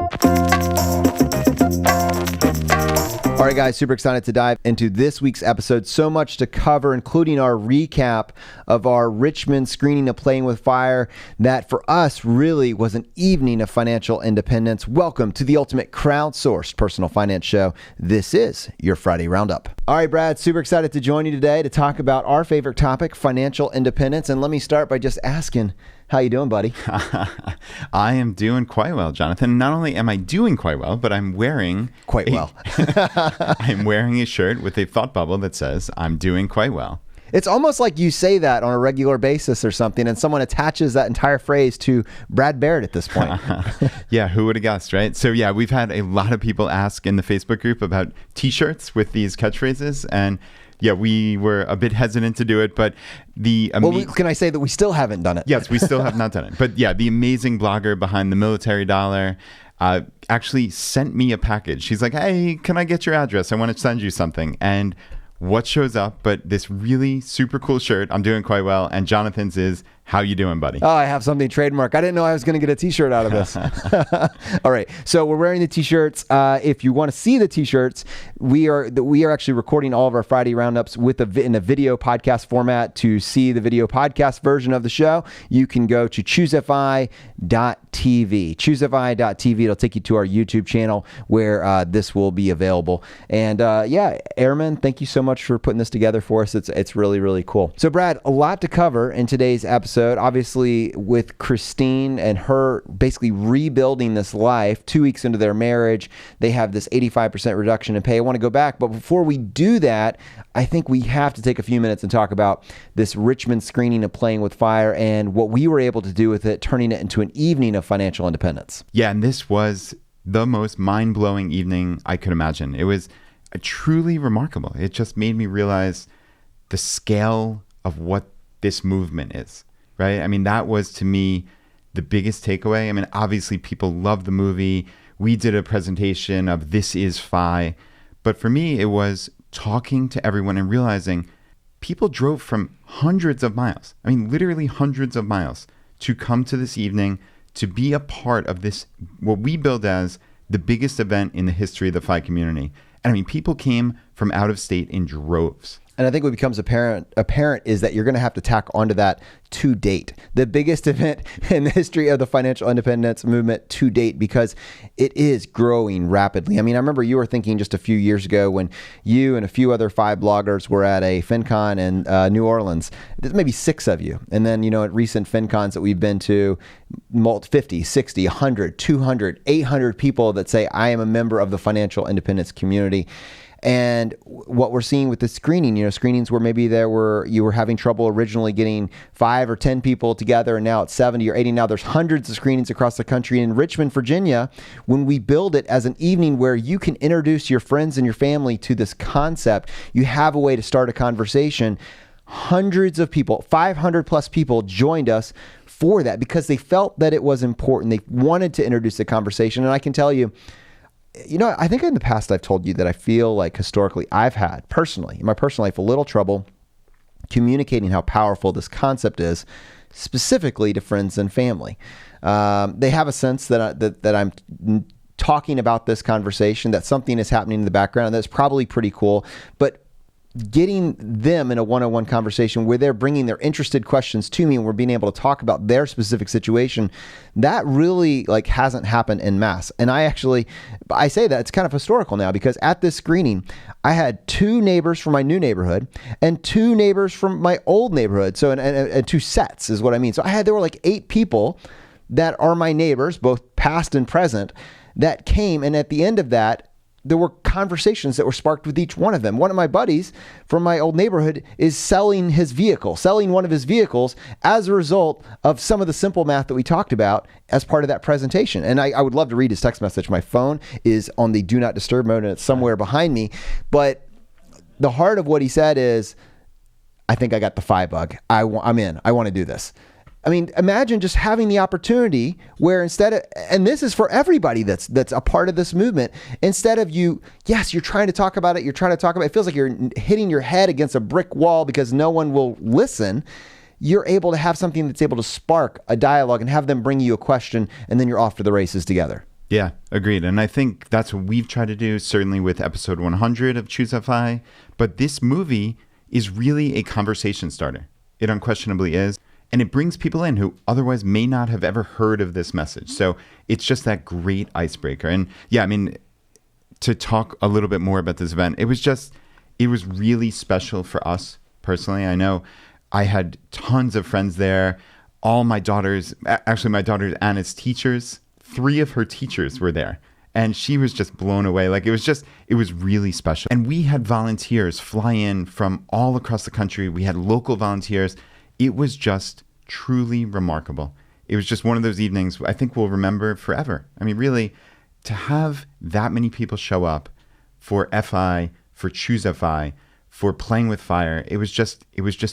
All right, guys, super excited to dive into this week's episode. So much to cover, including our recap of our Richmond screening of Playing with Fire that for us really was an evening of financial independence. Welcome to the ultimate crowdsourced personal finance show. This is your Friday Roundup. All right, Brad, super excited to join you today to talk about our favorite topic, financial independence. And let me start by just asking, how you doing, buddy? I am doing quite well, Jonathan. Not only am I doing quite well, but I'm wearing quite well. I'm wearing a shirt with a thought bubble that says I'm doing quite well. It's almost like you say that on a regular basis or something, and someone attaches that entire phrase to Brad Byrd at this point. Yeah, who would have guessed, right? So yeah, we've had a lot of people ask in the Facebook group about t-shirts with these catchphrases, and yeah, we were a bit hesitant to do it, but can I say that we still haven't done it? Yes, we still have not done it. But yeah, the amazing blogger behind the Military Dollar actually sent me a package. She's like, hey, can I get your address? I want to send you something. And what shows up but this really super cool shirt. I'm doing quite well. And Jonathan's is, how you doing, buddy? Oh, I have something trademark. I didn't know I was going to get a t-shirt out of this. All right. So we're wearing the t-shirts. If you want to see the t-shirts, we are actually recording all of our Friday roundups in a video podcast format. To see the video podcast version of the show, you can go to ChooseFI.tv. ChooseFI.tv. It'll take you to our YouTube channel where this will be available. And yeah, Airman, thank you so much for putting this together for us. It's really, really cool. So Brad, a lot to cover in today's episode. Obviously, with Christine and her basically rebuilding this life 2 weeks into their marriage, they have this 85% reduction in pay. I want to go back, but before we do that, I think we have to take a few minutes and talk about this Richmond screening of Playing with Fire and what we were able to do with it, turning it into an evening of financial independence. Yeah, and this was the most mind-blowing evening I could imagine. It was truly remarkable. It just made me realize the scale of what this movement is. Right? I mean, that was to me the biggest takeaway. I mean, obviously people love the movie. We did a presentation of This Is Fi. But for me, it was talking to everyone and realizing people drove from hundreds of miles. I mean, literally hundreds of miles to come to this evening to be a part of this, what we build as the biggest event in the history of the Fi community. And I mean, people came from out of state in droves. And I think what becomes apparent is that you're going to have to tack onto that to date, the biggest event in the history of the financial independence movement to date, because it is growing rapidly. I mean, I remember you were thinking just a few years ago when you and a few other Fi bloggers were at a FinCon in New Orleans. There's maybe 6 of you. And then, at recent FinCons that we've been to, 50, 60, 100, 200, 800 people that say, I am a member of the financial independence community. And what we're seeing with the screening, screenings where maybe you were having trouble originally getting 5 or 10 people together, and now it's 70 or 80. Now there's hundreds of screenings across the country. In Richmond, Virginia, when we build it as an evening where you can introduce your friends and your family to this concept, you have a way to start a conversation. Hundreds of people, 500 plus people joined us for that because they felt that it was important. They wanted to introduce the conversation. And I can tell you, I think in the past I've told you that I feel like historically I've had personally, in my personal life, a little trouble communicating how powerful this concept is, specifically to friends and family. They have a sense that I'm talking about this conversation, that something is happening in the background, and that's probably pretty cool. But getting them in a one-on-one conversation where they're bringing their interested questions to me and we're being able to talk about their specific situation, that really hasn't happened en masse. And I say that it's kind of historical now, because at this screening, I had 2 neighbors from my new neighborhood and 2 neighbors from my old neighborhood. So, and 2 sets is what I mean. So there were 8 people that are my neighbors, both past and present, that came. And at the end of that, there were conversations that were sparked with each one of them. One of my buddies from my old neighborhood is selling one of his vehicles as a result of some of the simple math that we talked about as part of that presentation. And I would love to read his text message. My phone is on the do not disturb mode and it's somewhere behind me. But the heart of what he said is, I think I got the Fi bug. I'm in. I want to do this. I mean, imagine just having the opportunity where instead of, and this is for everybody that's a part of this movement, instead of you're trying to talk about it, it feels like you're hitting your head against a brick wall because no one will listen. You're able to have something that's able to spark a dialogue and have them bring you a question, and then you're off to the races together. Yeah, agreed. And I think that's what we've tried to do, certainly with episode 100 of ChooseFI. But this movie is really a conversation starter. It unquestionably is. And it brings people in who otherwise may not have ever heard of this message. So it's just that great icebreaker. And yeah, I mean, to talk a little bit more about this event, it was really special for us personally. I know I had tons of friends there. All my daughters, actually my daughter Anna's teachers, 3 of her teachers were there. And she was just blown away. Like it was really special. And we had volunteers fly in from all across the country. We had local volunteers. It was just truly remarkable. It was just one of those evenings I think we'll remember forever. I mean, really, to have that many people show up for FI, for ChooseFI, for Playing with Fire, it was just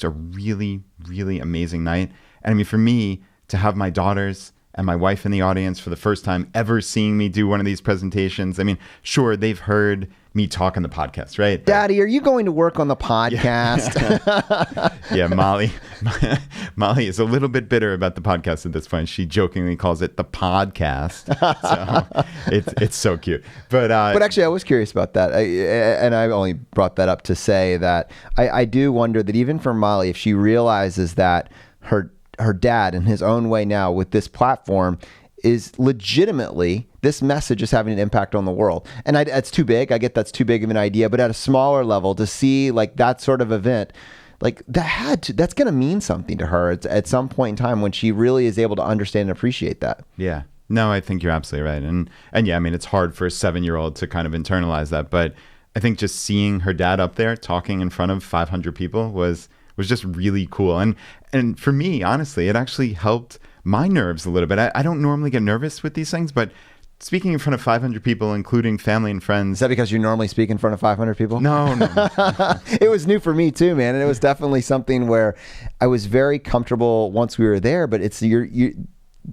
a really, really amazing night. And I mean, for me, to have my daughters and my wife in the audience for the first time ever seeing me do one of these presentations. I mean, sure, they've heard me talk on the podcast, right? Daddy, are you going to work on the podcast? Yeah, Molly is a little bit bitter about the podcast at this point. She jokingly calls it the podcast. So it's so cute. But actually, I was curious about that. And I only brought that up to say that I do wonder that even for Molly, if she realizes that her dad in his own way now with this platform is legitimately, this message is having an impact on the world. And it's too big. I get that's too big of an idea, but at a smaller level to see like that sort of event, like that's going to mean something to her at some point in time when she really is able to understand and appreciate that. Yeah. No, I think you're absolutely right. And yeah, I mean, it's hard for a 7-year-old to kind of internalize that, but I think just seeing her dad up there talking in front of 500 people was just really cool. And for me, honestly, it actually helped my nerves a little bit. I don't normally get nervous with these things, but speaking in front of 500 people, including family and friends. Is that because you normally speak in front of 500 people? No. It was new for me too, man. And it was definitely something where I was very comfortable once we were there, but it's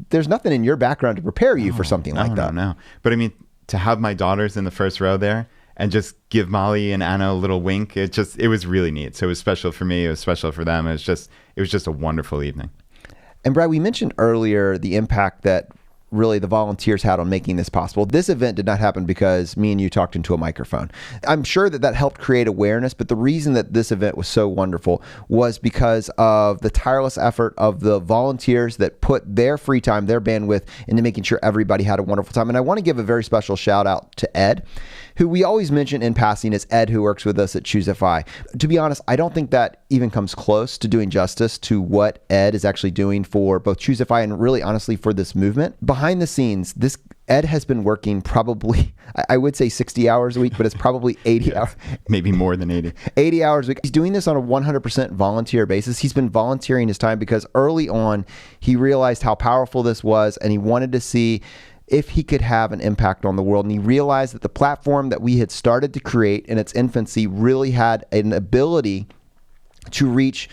there's nothing in your background to prepare you for something like that. No. But I mean, to have my daughters in the first row there and just give Molly and Anna a little wink, it was really neat. So it was special for me. It was special for them. It was just a wonderful evening. And Brad, we mentioned earlier the impact that really the volunteers had on making this possible. This event did not happen because me and you talked into a microphone. I'm sure that helped create awareness, but the reason that this event was so wonderful was because of the tireless effort of the volunteers that put their free time, their bandwidth into making sure everybody had a wonderful time. And I want to give a very special shout out to Ed, who we always mention in passing as Ed, who works with us at ChooseFI. To be honest, I don't think that even comes close to doing justice to what Ed is actually doing for both ChooseFI and really honestly for this movement. Behind the scenes, Ed has been working probably, I would say 60 hours a week, but it's probably 80 hours. Maybe more than 80. 80 hours a week. He's doing this on a 100% volunteer basis. He's been volunteering his time because early on, he realized how powerful this was and he wanted to see if he could have an impact on the world. And he realized that the platform that we had started to create in its infancy really had an ability to reach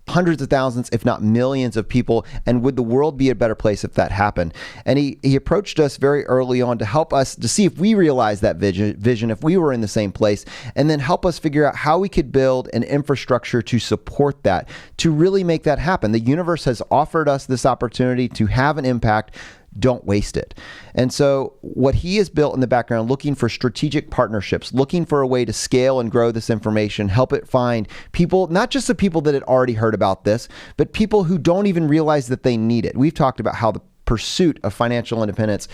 hundreds of thousands, if not millions of people. And would the world be a better place if that happened? And he approached us very early on to help us to see if we realized that vision, if we were in the same place, and then help us figure out how we could build an infrastructure to support that, to really make that happen. The universe has offered us this opportunity to have an impact. Don't waste it. And so what he has built in the background, looking for strategic partnerships, looking for a way to scale and grow this information, help it find people, not just the people that had already heard about this, but people who don't even realize that they need it. We've talked about how the pursuit of financial independence,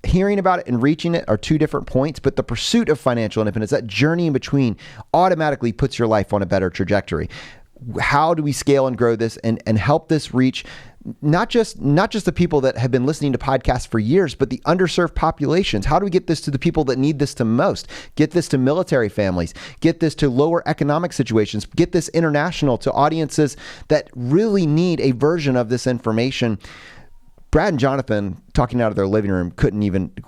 hearing about it and reaching it are two different points, but the pursuit of financial independence, that journey in between, automatically puts your life on a better trajectory. How do we scale and grow this and help this reach not just the people that have been listening to podcasts for years, but the underserved populations? How do we get this to the people that need this the most? Get this to military families, get this to lower economic situations, get this international to audiences that really need a version of this information. Brad and Jonathan, talking out of their living room,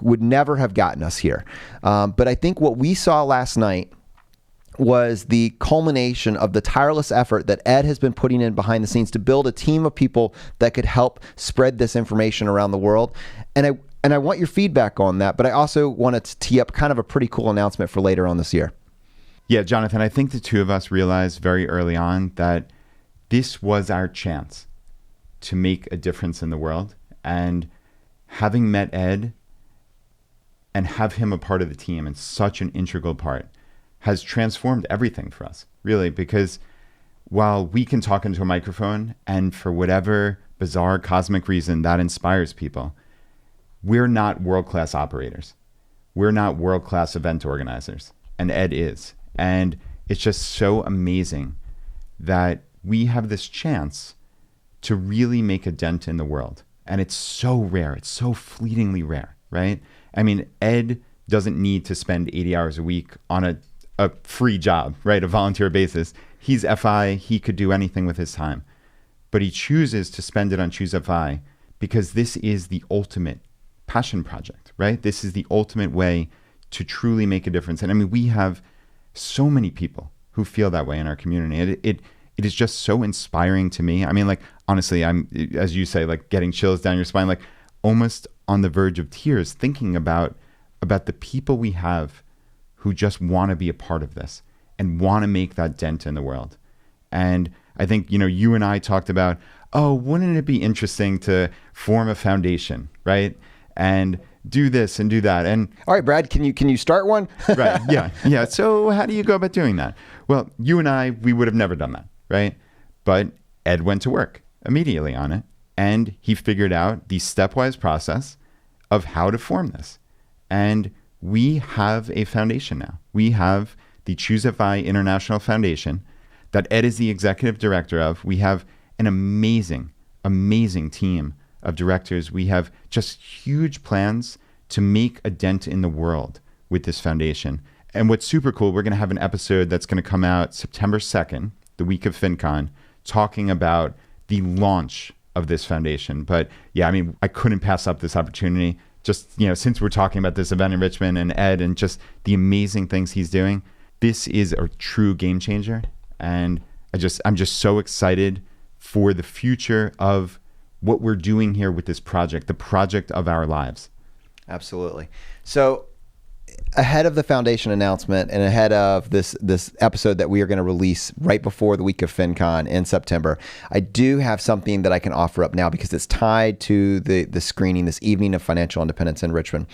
would never have gotten us here. But I think what we saw last night was the culmination of the tireless effort that Ed has been putting in behind the scenes to build a team of people that could help spread this information around the world. And I want your feedback on that, but I also wanted to tee up kind of a pretty cool announcement for later on this year. Yeah, Jonathan, I think the two of us realized very early on that this was our chance to make a difference in the world. And having met Ed and have him a part of the team and such an integral part has transformed everything for us, really, because while we can talk into a microphone and for whatever bizarre cosmic reason that inspires people, we're not world-class operators. We're not world-class event organizers, and Ed is. And it's just so amazing that we have this chance to really make a dent in the world. And it's so rare. It's so fleetingly rare, right? I mean, Ed doesn't need to spend 80 hours a week on a free job, right? A volunteer basis. He's FI. He could do anything with his time. But he chooses to spend it on ChooseFI because this is the ultimate passion project, right? This is the ultimate way to truly make a difference. And I mean, we have so many people who feel that way in our community. It is just so inspiring to me. I mean, like, honestly, I'm, as you say, like getting chills down your spine, like almost on the verge of tears thinking about the people we have who just want to be a part of this and want to make that dent in the world. And I think, you and I talked about, oh, wouldn't it be interesting to form a foundation, right? And do this and do that. And all right, Brad, can you start one? Right. Yeah. So how do you go about doing that? Well, you and I, we would have never done that, right? But Ed went to work immediately on it, and he figured out the stepwise process of how to form this. And we have a foundation now. We have the ChooseFI International Foundation that Ed is the executive director of. We have an amazing, amazing team of directors. We have just huge plans to make a dent in the world with this foundation. And what's super cool, we're going to have an episode that's going to come out September 2nd, the week of FinCon, talking about the launch of this foundation. But yeah, I mean, I couldn't pass up this opportunity. Just, since we're talking about this event in Richmond and Ed and just the amazing things he's doing, this is a true game changer. And I'm just so excited for the future of what we're doing here with this project, the project of our lives. Absolutely. So ahead of the foundation announcement and ahead of this episode that we are going to release right before the week of FinCon in September, I do have something that I can offer up now because it's tied to the screening this evening of Financial Independence in Richmond.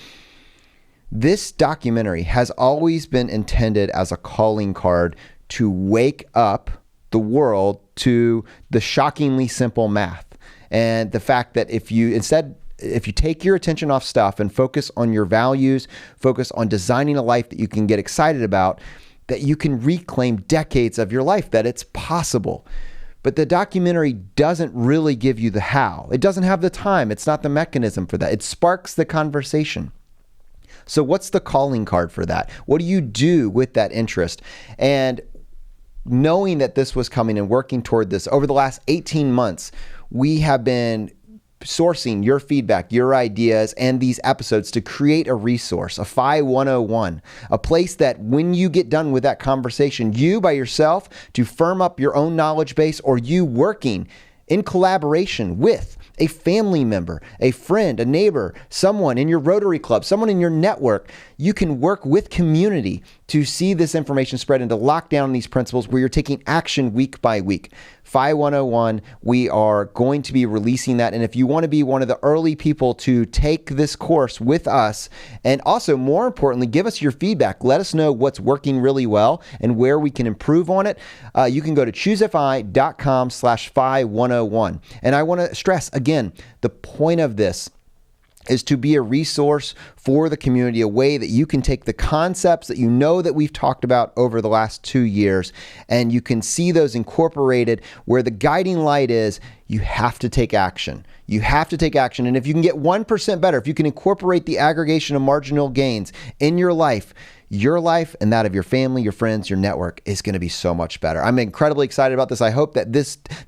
This documentary has always been intended as a calling card to wake up the world to the shockingly simple math and the fact that if you take your attention off stuff and focus on your values, focus on designing a life that you can get excited about, that you can reclaim decades of your life, that it's possible. But the documentary doesn't really give you the how. It doesn't have the time. It's not the mechanism for that. It sparks the conversation. So what's the calling card for that? What do you do with that interest? And knowing that this was coming and working toward this over the last 18 months, we have been sourcing your feedback, your ideas, and these episodes to create a resource, a FI 101, a place that when you get done with that conversation, you by yourself to firm up your own knowledge base, or you working in collaboration with a family member, a friend, a neighbor, someone in your Rotary Club, someone in your network, you can work with community to see this information spread and to lock down these principles where you're taking action week by week. FI 101, we are going to be releasing that. And if you want to be one of the early people to take this course with us, and also more importantly, give us your feedback, let us know what's working really well and where we can improve on it, you can go to ChooseFI.com/FI 101. And I want to stress again, the point of this is to be a resource for the community, a way that you can take the concepts that you know that we've talked about over the last 2 years, and you can see those incorporated where the guiding light is you have to take action. You have to take action. And if you can get 1% better, if you can incorporate the aggregation of marginal gains in your life and that of your family, your friends, your network is going to be so much better. I'm incredibly excited about this. I hope that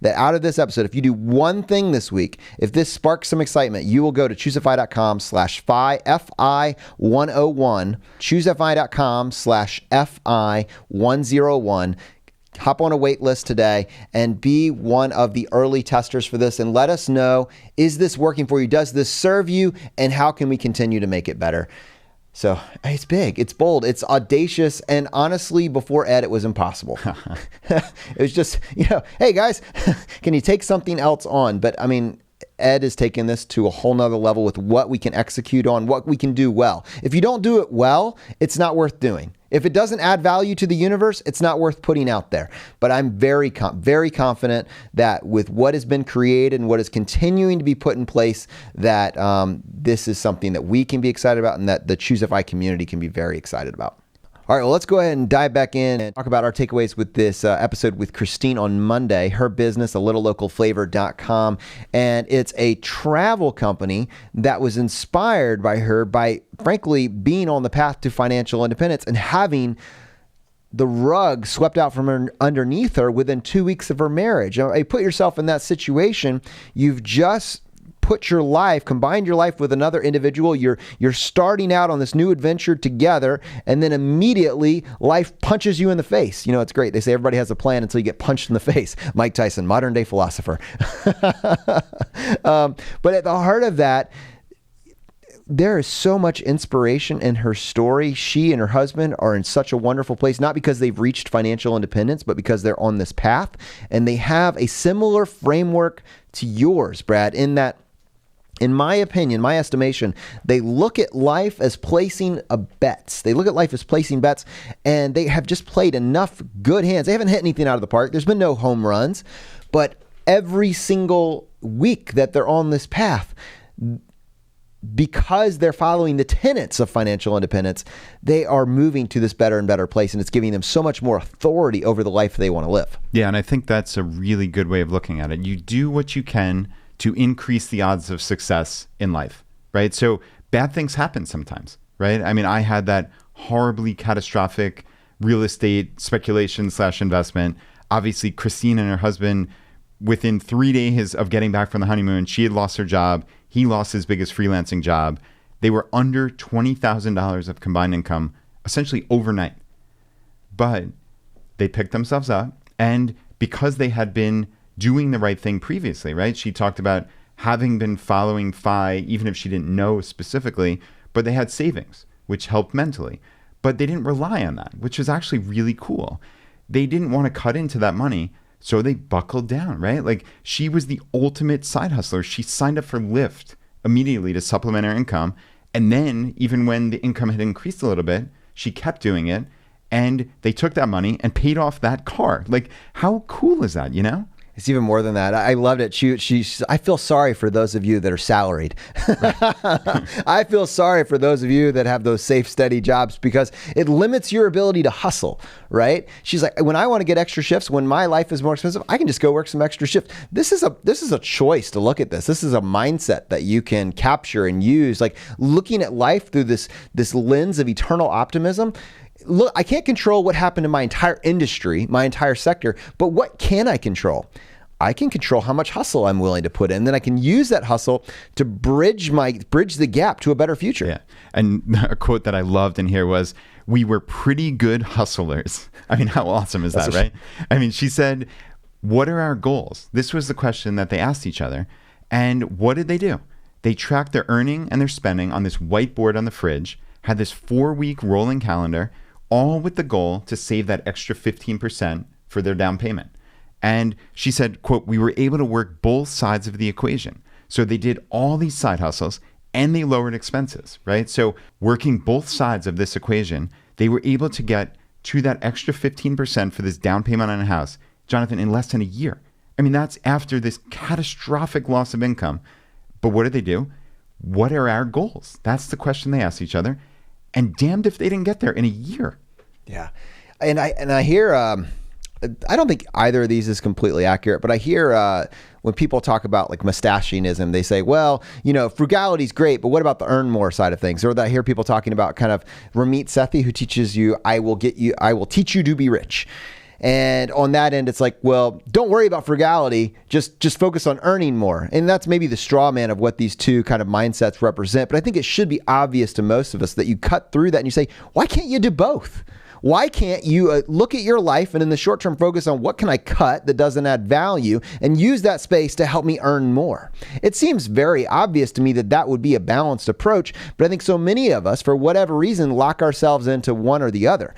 out of this episode, if you do one thing this week, if this sparks some excitement, you will go to ChooseFI.com/FI, FI 101, ChooseFI.com/FI 101. Hop on a wait list today and be one of the early testers for this and let us know, is this working for you? Does this serve you? And how can we continue to make it better? So it's big, it's bold, it's audacious, and honestly, before Ed, it was impossible. It was just, hey guys, can you take something else on? But I mean, Ed is taking this to a whole nother level with what we can execute on, what we can do well. If you don't do it well, it's not worth doing. If it doesn't add value to the universe, it's not worth putting out there. But I'm very confident that with what has been created and what is continuing to be put in place, that this is something that we can be excited about and that the ChooseFI community can be very excited about. All right, well, let's go ahead and dive back in and talk about our takeaways with this episode with Christine on Monday. Her business, alittlelocalflavor.com, and it's a travel company that was inspired by her by, frankly, being on the path to financial independence and having the rug swept out from underneath her within 2 weeks of her marriage. Now, put yourself in that situation. You've just combined your life with another individual. You're starting out on this new adventure together, and then immediately life punches you in the face. You know, it's great. They say everybody has a plan until you get punched in the face. Mike Tyson, modern day philosopher. But at the heart of that, there is so much inspiration in her story. She and her husband are in such a wonderful place, not because they've reached financial independence, but because they're on this path, and they have a similar framework to yours, Brad, in that, in my opinion, my estimation, they look at life as placing bets. They look at life as placing bets, and they have just played enough good hands. They haven't hit anything out of the park. There's been no home runs, but every single week that they're on this path, because they're following the tenets of financial independence, they are moving to this better and better place, and it's giving them so much more authority over the life they want to live. Yeah, and I think that's a really good way of looking at it. You do what you can to increase the odds of success in life, right? So bad things happen sometimes, right? I mean, I had that horribly catastrophic real estate speculation / investment. Obviously, Christine and her husband, within 3 days of getting back from the honeymoon, she had lost her job. He lost his biggest freelancing job. They were under $20,000 of combined income, essentially overnight. But they picked themselves up, and because they had been doing the right thing previously, right? She talked about having been following FI, even if she didn't know specifically, but they had savings, which helped mentally. But they didn't rely on that, which was actually really cool. They didn't want to cut into that money, so they buckled down, right? Like, she was the ultimate side hustler. She signed up for Lyft immediately to supplement her income. And then, even when the income had increased a little bit, she kept doing it. And they took that money and paid off that car. Like, how cool is that, you know? It's even more than that. I loved it. I feel sorry for those of you that are salaried. I feel sorry for those of you that have those safe, steady jobs, because it limits your ability to hustle, right? She's like, when I want to get extra shifts, when my life is more expensive, I can just go work some extra shifts. This is a choice to look at this. This is a mindset that you can capture and use, like looking at life through this lens of eternal optimism. Look, I can't control what happened in my entire industry, my entire sector, but what can I control? I can control how much hustle I'm willing to put in. Then I can use that hustle to bridge the gap to a better future. Yeah. And a quote that I loved in here was, "We were pretty good hustlers." I mean, how awesome is that, right? I mean, she said, "What are our goals?" This was the question that they asked each other. And what did they do? They tracked their earning and their spending on this whiteboard on the fridge, had this 4-week rolling calendar, all with the goal to save that extra 15% for their down payment. And she said, quote, "We were able to work both sides of the equation." So they did all these side hustles and they lowered expenses, right? So working both sides of this equation, they were able to get to that extra 15% for this down payment on a house, Jonathan, in less than a year. I mean, that's after this catastrophic loss of income. But what did they do? What are our goals? That's the question they asked each other. And damned if they didn't get there in a year. Yeah. And I hear, I don't think either of these is completely accurate, but I hear when people talk about like mustachianism, they say, well, you know, frugality is great, but what about the earn more side of things? Or I hear people talking about kind of Ramit Sethi, who teaches you, I will teach you to be rich. And on that end, it's like, well, don't worry about frugality. Just focus on earning more. And that's maybe the straw man of what these two kind of mindsets represent. But I think it should be obvious to most of us that you cut through that and you say, why can't you do both? Why can't you look at your life and in the short term focus on what can I cut that doesn't add value and use that space to help me earn more? It seems very obvious to me that that would be a balanced approach, but I think so many of us, for whatever reason, lock ourselves into one or the other.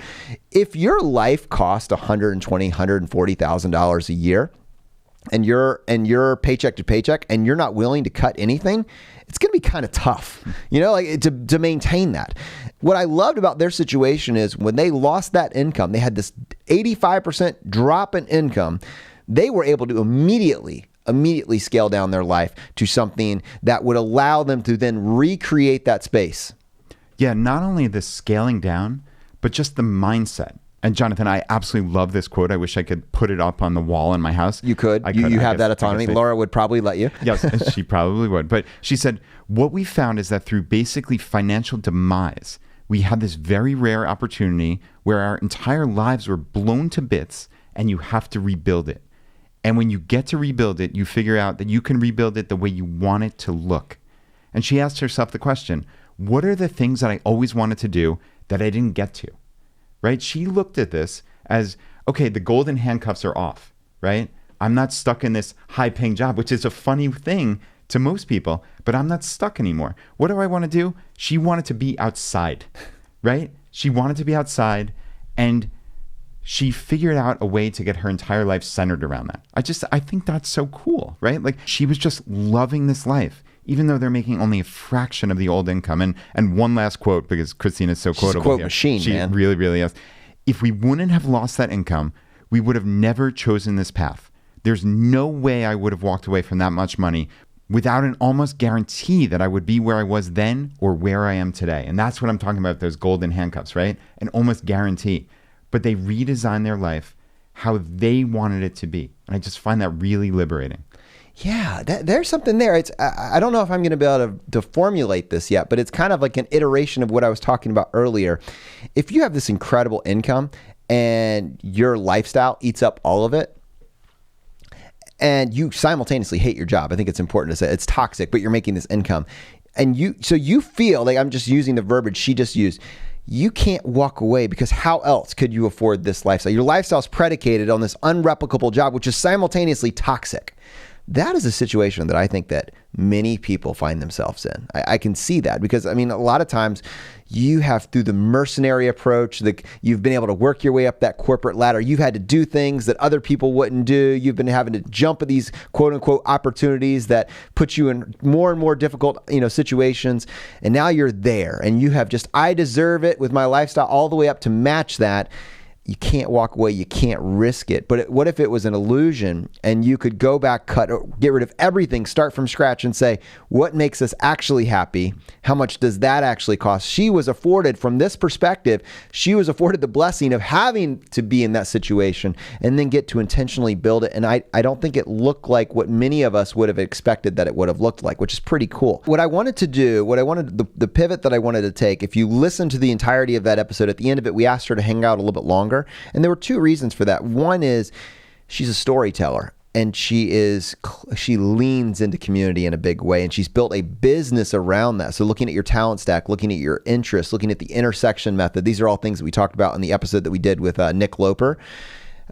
If your life cost $120,000, $140,000 a year, and you're paycheck to paycheck and you're not willing to cut anything, it's going to be kind of tough, like to maintain that. What I loved about their situation is when they lost that income, they had this 85% drop in income. They were able to immediately scale down their life to something that would allow them to then recreate that space. Yeah, not only the scaling down, but just the mindset. And Jonathan, I absolutely love this quote. I wish I could put it up on the wall in my house. You could. You have that autonomy. Laura would probably let you. Yes, she probably would. But she said, what we found is that through basically financial demise, we had this very rare opportunity where our entire lives were blown to bits and you have to rebuild it. And when you get to rebuild it, you figure out that you can rebuild it the way you want it to look. And she asked herself the question, what are the things that I always wanted to do that I didn't get to? Right? She looked at this as, okay, the golden handcuffs are off, right? I'm not stuck in this high-paying job, which is a funny thing to most people, but I'm not stuck anymore. What do I want to do? She wanted to be outside, right? She wanted to be outside, and she figured out a way to get her entire life centered around that. I think that's so cool, right? Like, she was just loving this life, even though they're making only a fraction of the old income. And one last quote, because Christine is so quotable. She's a quote here. machine, she man. Really, really is. If we wouldn't have lost that income, we would have never chosen this path. There's no way I would have walked away from that much money without an almost guarantee that I would be where I was then or where I am today. And that's what I'm talking about, those golden handcuffs, right? An almost guarantee. But they redesigned their life how they wanted it to be. And I just find that really liberating. Yeah, there's something there. I don't know if I'm going to be able to formulate this yet, but it's kind of like an iteration of what I was talking about earlier. If you have this incredible income and your lifestyle eats up all of it, and you simultaneously hate your job, I think it's important to say it's toxic, but you're making this income, and you feel like, I'm just using the verbiage she just used, you can't walk away because how else could you afford this lifestyle? Your lifestyle is predicated on this unreplicable job, which is simultaneously toxic. That is a situation that I think that many people find themselves in. I can see that because, I mean, a lot of times you have, through the mercenary approach, you've been able to work your way up that corporate ladder. You've had to do things that other people wouldn't do. You've been having to jump at these quote unquote opportunities that put you in more and more difficult, situations. And now you're there and you have just, I deserve it with my lifestyle all the way up to match that. You can't walk away. You can't risk it. But what if it was an illusion and you could go back, get rid of everything, start from scratch and say, what makes us actually happy? How much does that actually cost? She was afforded, from this perspective, she was afforded the blessing of having to be in that situation and then get to intentionally build it. And I don't think it looked like what many of us would have expected that it would have looked like, which is pretty cool. What I wanted to do, the pivot that I wanted to take, if you listen to the entirety of that episode, at the end of it, we asked her to hang out a little bit longer. And there were two reasons for that. One is she's a storyteller and she leans into community in a big way, and she's built a business around that. So looking at your talent stack, looking at your interests, looking at the intersection method, these are all things that we talked about in the episode that we did with Nick Loper.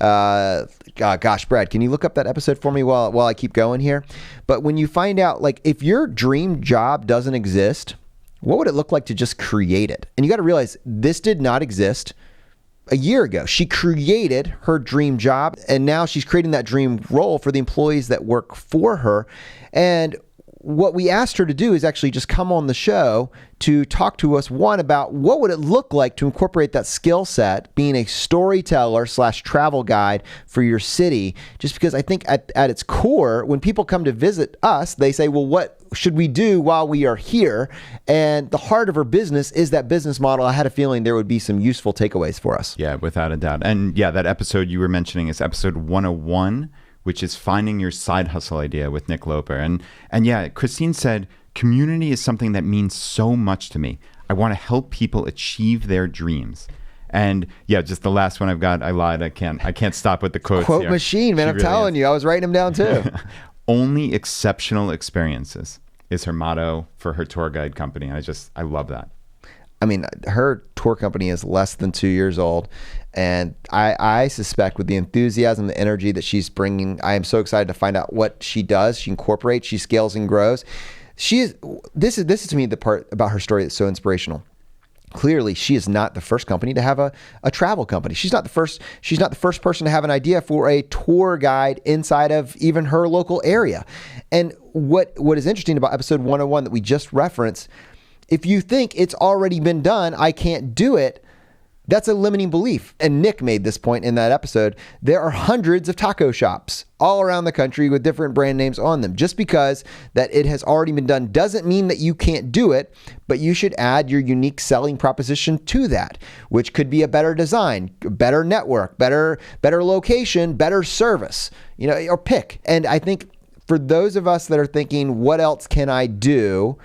Gosh, Brad, can you look up that episode for me while I keep going here? But when you find out, like, if your dream job doesn't exist, what would it look like to just create it? And you got to realize this did not exist a year ago. She created her dream job, and now she's creating that dream role for the employees that work for her. And what we asked her to do is actually just come on the show to talk to us, one, about what would it look like to incorporate that skill set, being a storyteller / travel guide for your city. Just because I think at its core, when people come to visit us, they say, well, what should we do while we are here? And the heart of her business is that business model. I had a feeling there would be some useful takeaways for us. Yeah, without a doubt. And yeah, that episode you were mentioning is episode 101, which is finding your side hustle idea with Nick Loper. And yeah, Christine said, community is something that means so much to me. I want to help people achieve their dreams. And yeah, just the last one I've got, I lied. I can't stop with the quotes. Quote here. Machine, man. I'm really telling you, I was writing them down too. Only exceptional experiences is her motto for her tour guide company. I love that. I mean, her tour company is less than 2 years old, and I suspect with the enthusiasm, the energy that she's bringing, I am so excited to find out what she does. She incorporates, she scales and grows. This is to me the part about her story that's so inspirational. Clearly, she is not the first company to have a travel company. She's not the first person to have an idea for a tour guide inside of even her local area. And what is interesting about episode 101 that we just referenced, if you think it's already been done, I can't do it, that's a limiting belief. And Nick made this point in that episode. There are hundreds of taco shops all around the country with different brand names on them. Just because that it has already been done doesn't mean that you can't do it, but you should add your unique selling proposition to that, which could be a better design, better network, better location, better service, or pick. And I think for those of us that are thinking, what else can I do?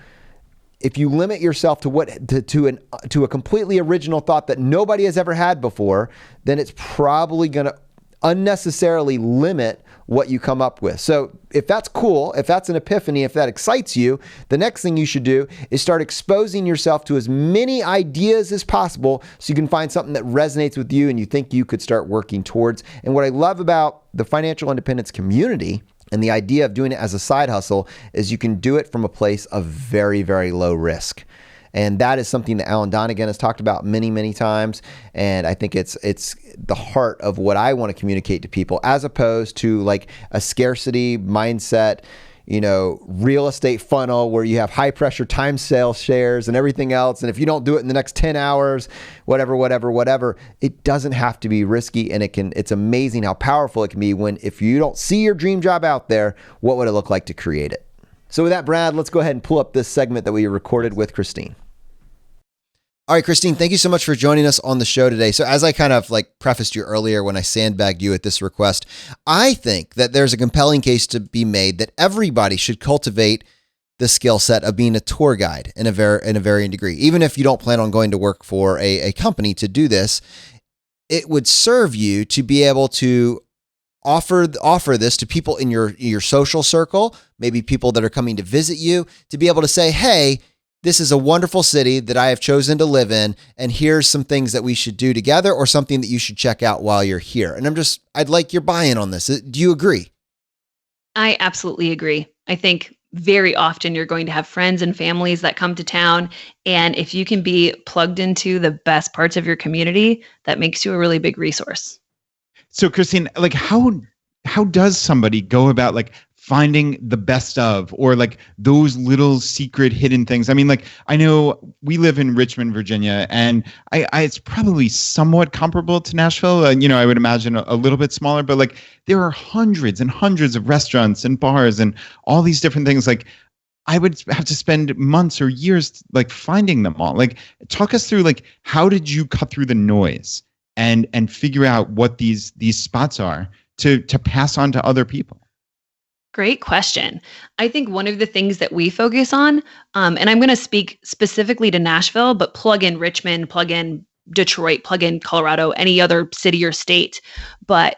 If you limit yourself to a completely original thought that nobody has ever had before, then it's probably going to unnecessarily limit what you come up with. So if that's cool, if that's an epiphany, if that excites you, the next thing you should do is start exposing yourself to as many ideas as possible so you can find something that resonates with you and you think you could start working towards. And what I love about the financial independence community and the idea of doing it as a side hustle is you can do it from a place of very, very low risk. And that is something that Alan Donegan has talked about many, many times. And I think it's the heart of what I want to communicate to people, as opposed to like a scarcity mindset, real estate funnel where you have high pressure time sale shares and everything else. And if you don't do it in the next 10 hours, whatever, it doesn't have to be risky. And it's amazing how powerful it can be if you don't see your dream job out there, what would it look like to create it? So with that, Brad, let's go ahead and pull up this segment that we recorded with Christine. All right, Christine, thank you so much for joining us on the show today. So as I kind of prefaced you earlier when I sandbagged you at this request, I think that there's a compelling case to be made that everybody should cultivate the skill set of being a tour guide in a varying degree. Even if you don't plan on going to work for a company to do this, it would serve you to be able to offer this to people in your social circle, maybe people that are coming to visit you, to be able to say, hey, this is a wonderful city that I have chosen to live in, and here's some things that we should do together or something that you should check out while you're here. And I'd like your buy-in on this. Do you agree? I absolutely agree. I think very often you're going to have friends and families that come to town. And if you can be plugged into the best parts of your community, that makes you a really big resource. So Christine, how does somebody go about finding the best of, or those little secret hidden things? I mean, I know we live in Richmond, Virginia, and it's probably somewhat comparable to Nashville. I would imagine a little bit smaller, but there are hundreds and hundreds of restaurants and bars and all these different things. I would have to spend months or years finding them all. Talk us through how did you cut through the noise and figure out what these spots are to pass on to other people? Great question. I think one of the things that we focus on, and I'm going to speak specifically to Nashville, but plug in Richmond, plug in Detroit, plug in Colorado, any other city or state. But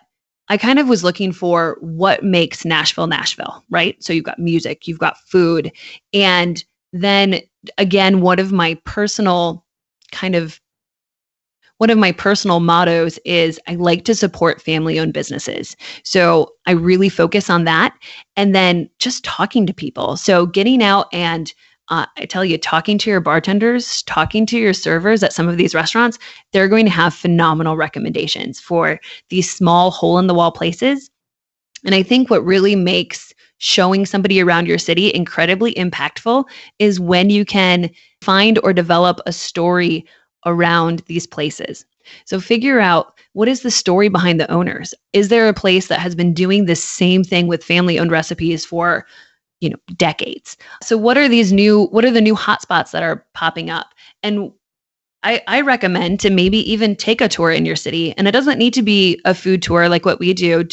I kind of was looking for what makes Nashville, Nashville, right? So you've got music, you've got food. And then again, one of my personal mottos is I like to support family-owned businesses. So I really focus on that. And then just talking to people. So getting out and I tell you, talking to your bartenders, talking to your servers at some of these restaurants, they're going to have phenomenal recommendations for these small hole-in-the-wall places. And I think what really makes showing somebody around your city incredibly impactful is when you can find or develop a story around these places. So figure out, what is the story behind the owners? Is there a place that has been doing the same thing with family-owned recipes for, decades? So what are the new hotspots that are popping up? And I recommend to maybe even take a tour in your city. And it doesn't need to be a food tour like what we do.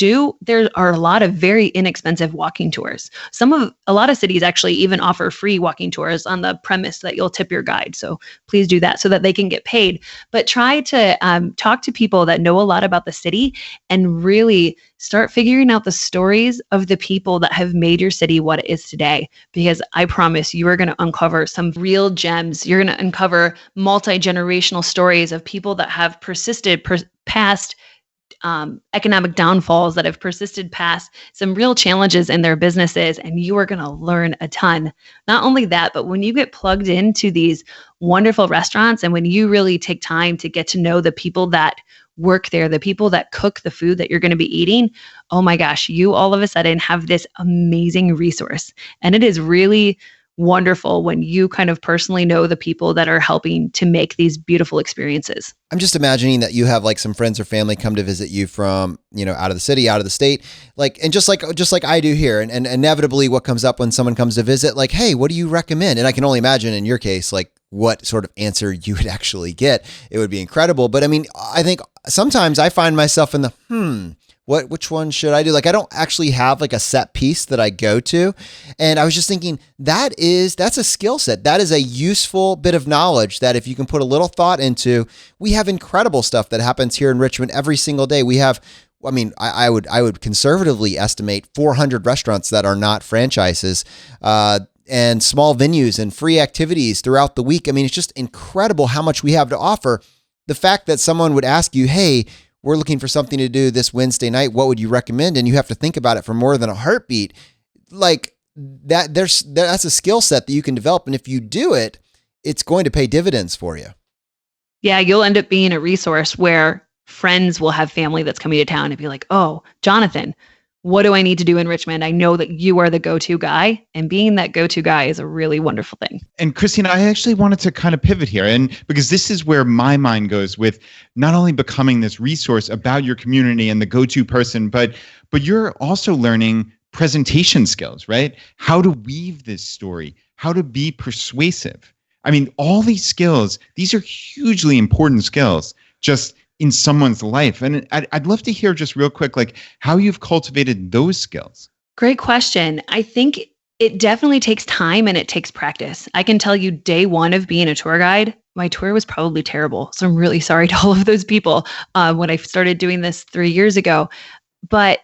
There are a lot of very inexpensive walking tours. A lot of cities actually even offer free walking tours on the premise that you'll tip your guide. So please do that so that they can get paid. But try to talk to people that know a lot about the city and really start figuring out the stories of the people that have made your city what it is today. Because I promise you are going to uncover some real gems. You're going to uncover multi-generational stories of people that have persisted past economic downfalls that have persisted past some real challenges in their businesses, and you are going to learn a ton. Not only that, but when you get plugged into these wonderful restaurants and when you really take time to get to know the people that work there, the people that cook the food that you're going to be eating, oh my gosh, you all of a sudden have this amazing resource. And it is really wonderful when you kind of personally know the people that are helping to make these beautiful experiences. I'm just imagining that you have like some friends or family come to visit you from, out of the city, out of the state, and just like I do here. And inevitably what comes up when someone comes to visit, like, hey, what do you recommend? And I can only imagine in your case, like what sort of answer you would actually get. It would be incredible. But I mean, I think sometimes I find myself in the, which one should I do? Like, I don't actually have like a set piece that I go to. And I was just thinking that's a skill set. That is a useful bit of knowledge that if you can put a little thought into, we have incredible stuff that happens here in Richmond every single day. We have, I would conservatively estimate 400 restaurants that are not franchises, and small venues and free activities throughout the week. I mean, it's just incredible how much we have to offer. The fact that someone would ask you, hey, we're looking for something to do this Wednesday night, what would you recommend? And you have to think about it for more than a heartbeat. Like that, that's a skill set that you can develop. And if you do it, it's going to pay dividends for you. Yeah, you'll end up being a resource where friends will have family that's coming to town and be like, oh, Jonathan, what do I need to do in Richmond? I know that you are the go-to guy, and being that go-to guy is a really wonderful thing. And Christine, I actually wanted to kind of pivot here, and because this is where my mind goes with not only becoming this resource about your community and the go-to person, but you're also learning presentation skills, right? How to weave this story, how to be persuasive. I mean, all these skills, these are hugely important skills, just in someone's life. And I'd love to hear just real quick, like how you've cultivated those skills. Great question. I think it definitely takes time and it takes practice. I can tell you day one of being a tour guide, my tour was probably terrible. So I'm really sorry to all of those people when I started doing this 3 years ago. But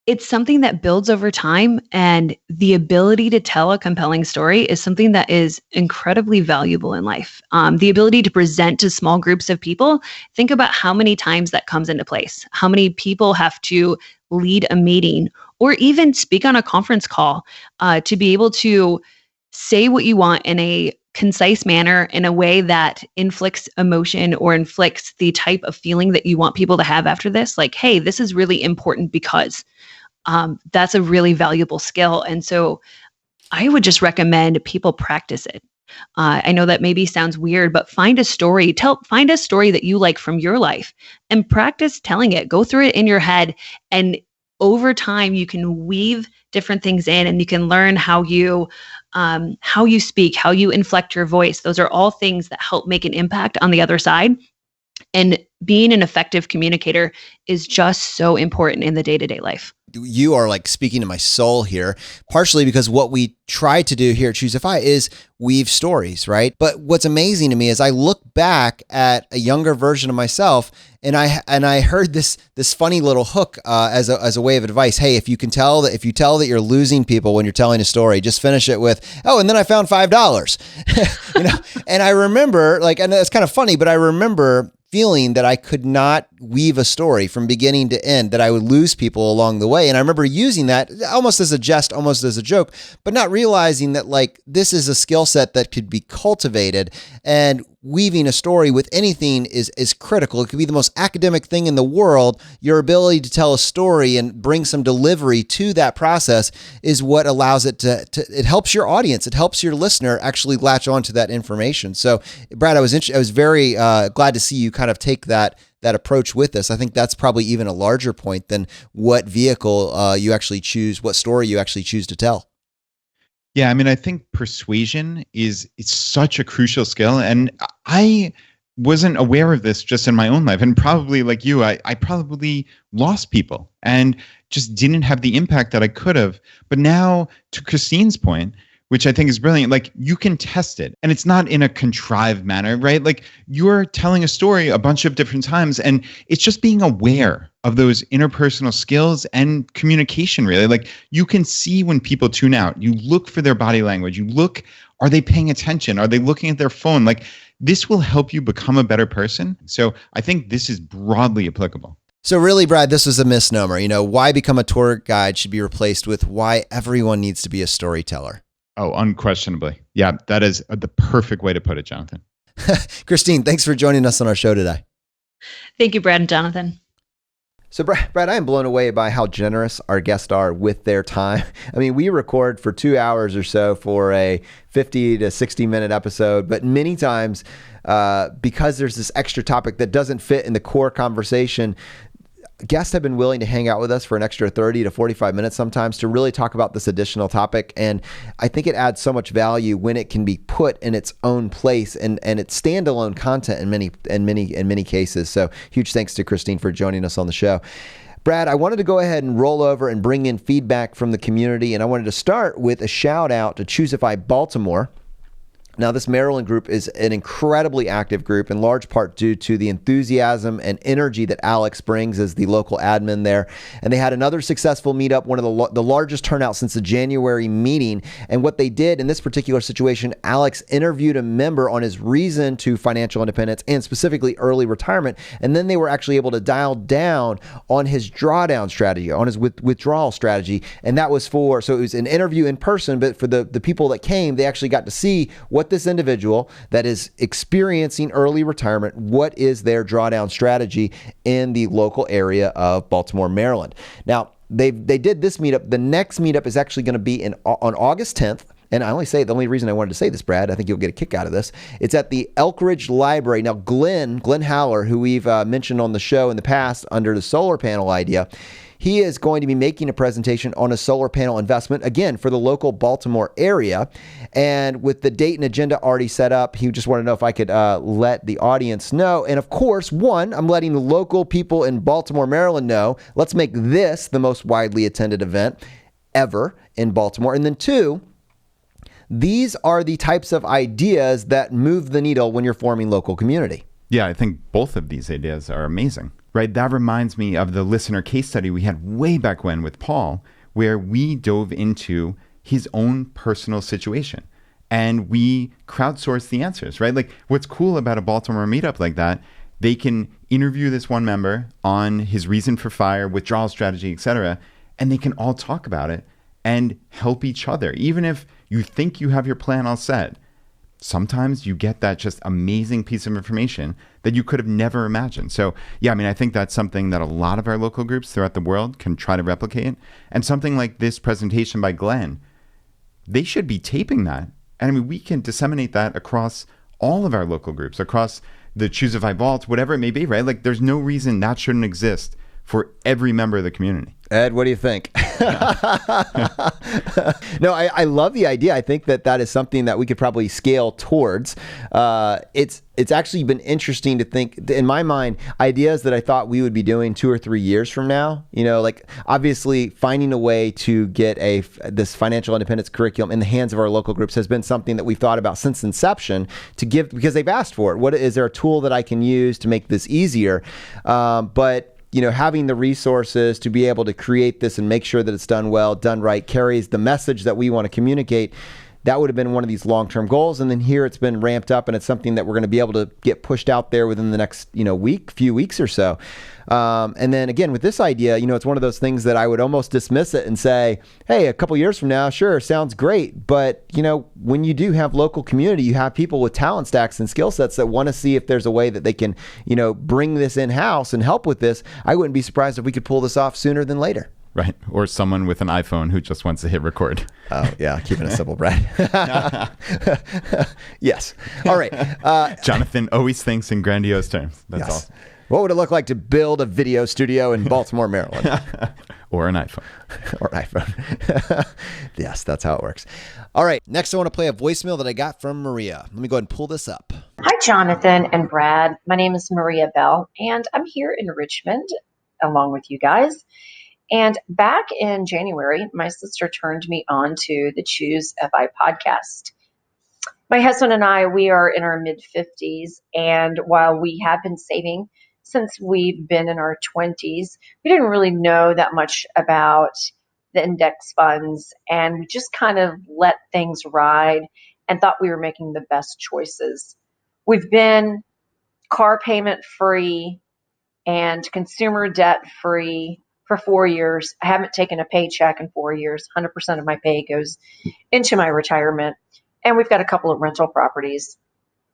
it's something that builds over time, and the ability to tell a compelling story is something that is incredibly valuable in life. The ability to present to small groups of people, think about how many times that comes into place, how many people have to lead a meeting or even speak on a conference call to be able to say what you want in a concise manner, in a way that inflicts emotion or inflicts the type of feeling that you want people to have after this. Like, hey, this is really important because that's a really valuable skill. And so I would just recommend people practice it. I know that maybe sounds weird, but find a story that you like from your life and practice telling it. Go through it in your head, and over time you can weave different things in, and you can learn how you speak, how you inflect your voice. Those are all things that help make an impact on the other side. And being an effective communicator is just so important in the day-to-day life. You are like speaking to my soul here, partially because what we try to do here at ChooseFI is weave stories, right? But what's amazing to me is I look back at a younger version of myself, and I heard this funny little hook as a way of advice. Hey, if you tell that you're losing people when you're telling a story, just finish it with, oh, and then I found $5. And I remember, and it's kind of funny, but I remember feeling that I could not weave a story from beginning to end, that I would lose people along the way. And I remember using that almost as a jest, almost as a joke, but not realizing that this is a skill set that could be cultivated, and weaving a story with anything is critical. It could be the most academic thing in the world. Your ability to tell a story and bring some delivery to that process is what allows it to it helps your audience. It helps your listener actually latch onto that information. So Brad, I was very glad to see you kind of take that approach with this. I think that's probably even a larger point than what vehicle you actually choose, what story you actually choose to tell. Yeah, I mean, I think persuasion it's such a crucial skill, and I wasn't aware of this just in my own life, and probably like you, I probably lost people and just didn't have the impact that I could have. But now, to Christine's point, which I think is brilliant, like you can test it, and it's not in a contrived manner, right? Like you're telling a story a bunch of different times, and it's just being aware of those interpersonal skills and communication, really. Like you can see when people tune out. You look for their body language. You look, are they paying attention? Are they looking at their phone? Like this will help you become a better person. So I think this is broadly applicable. So really, Brad, this was a misnomer. Why become a tour guide should be replaced with why everyone needs to be a storyteller. Oh, unquestionably. Yeah, that is the perfect way to put it, Jonathan. Christine, thanks for joining us on our show today. Thank you, Brad and Jonathan. So Brad, I am blown away by how generous our guests are with their time. I mean, we record for 2 hours or so for a 50 to 60 minute episode, but many times because there's this extra topic that doesn't fit in the core conversation, guests have been willing to hang out with us for an extra 30 to 45 minutes sometimes to really talk about this additional topic. And I think it adds so much value when it can be put in its own place and it's standalone content in many cases. So huge thanks to Christine for joining us on the show. Brad, I wanted to go ahead and roll over and bring in feedback from the community. And I wanted to start with a shout out to ChooseFI Baltimore. Now, this Maryland group is an incredibly active group, in large part due to the enthusiasm and energy that Alex brings as the local admin there. And they had another successful meetup, one of the largest turnout since the January meeting. And what they did in this particular situation, Alex interviewed a member on his reason to financial independence and specifically early retirement. And then they were actually able to dial down on his drawdown strategy, on his withdrawal strategy. And that was so it was an interview in person, but for the people that came, they actually got to see what this individual that is experiencing early retirement, what is their drawdown strategy in the local area of Baltimore, Maryland. Now, they did this meetup. The next meetup is actually going to be on August 10th. And I only say, the only reason I wanted to say this, Brad, I think you'll get a kick out of this. It's at the Elk Ridge Library. Now, Glenn Howler, who we've mentioned on the show in the past under the solar panel idea, he is going to be making a presentation on a solar panel investment, again, for the local Baltimore area. And with the date and agenda already set up, he just wanted to know if I could let the audience know. And of course, one, I'm letting the local people in Baltimore, Maryland know. Let's make this the most widely attended event ever in Baltimore. And then two, these are the types of ideas that move the needle when you're forming local community. Yeah, I think both of these ideas are amazing, right? That reminds me of the listener case study we had way back when with Paul, where we dove into his own personal situation and we crowdsourced the answers, right? Like what's cool about a Baltimore meetup like that, they can interview this one member on his reason for fire, withdrawal strategy, etc., and they can all talk about it and help each other. Even if you think you have your plan all set, sometimes you get that just amazing piece of information that you could have never imagined. So yeah, I mean, I think that's something that a lot of our local groups throughout the world can try to replicate. And something like this presentation by Glenn, they should be taping that. And I mean, we can disseminate that across all of our local groups, across the ChooseFI vaults, whatever it may be, right? Like there's no reason that shouldn't exist for every member of the community. Ed, what do you think? No, I love the idea. I think that is something that we could probably scale towards. It's actually been interesting to think, in my mind, ideas that I thought we would be doing 2 or 3 years from now. Like obviously finding a way to get this financial independence curriculum in the hands of our local groups has been something that we've thought about since inception to give, because they've asked for it. Is there a tool that I can use to make this easier? But having the resources to be able to create this and make sure that it's done well, done right, carries the message that we want to communicate. That would have been one of these long-term goals. And then here it's been ramped up and it's something that we're going to be able to get pushed out there within the next, few weeks or so. And then again, with this idea, it's one of those things that I would almost dismiss it and say, hey, a couple years from now, sure, sounds great. But, when you do have local community, you have people with talent stacks and skill sets that want to see if there's a way that they can, bring this in-house and help with this. I wouldn't be surprised if we could pull this off sooner than later. Right. Or someone with an iPhone who just wants to hit record. Oh, yeah. Keeping it simple, Brad. Yes. All right. Jonathan always thinks in grandiose terms. That's yes. awesome. What would it look like to build a video studio in Baltimore, Maryland? Or an iPhone. Or an iPhone. Yes, that's how it works. All right. Next, I want to play a voicemail that I got from Maria. Let me go ahead and pull this up. Hi, Jonathan and Brad. My name is Maria Bell, and I'm here in Richmond along with you guys. And back in January, my sister turned me on to the ChooseFI podcast. My husband and I, we are in our mid-50s, and while we have been saving since we've been in our 20s, we didn't really know that much about the index funds, and we just kind of let things ride and thought we were making the best choices. We've been car payment free and consumer debt free for 4 years. I haven't taken a paycheck in 4 years. 100% of my pay goes into my retirement. And we've got a couple of rental properties.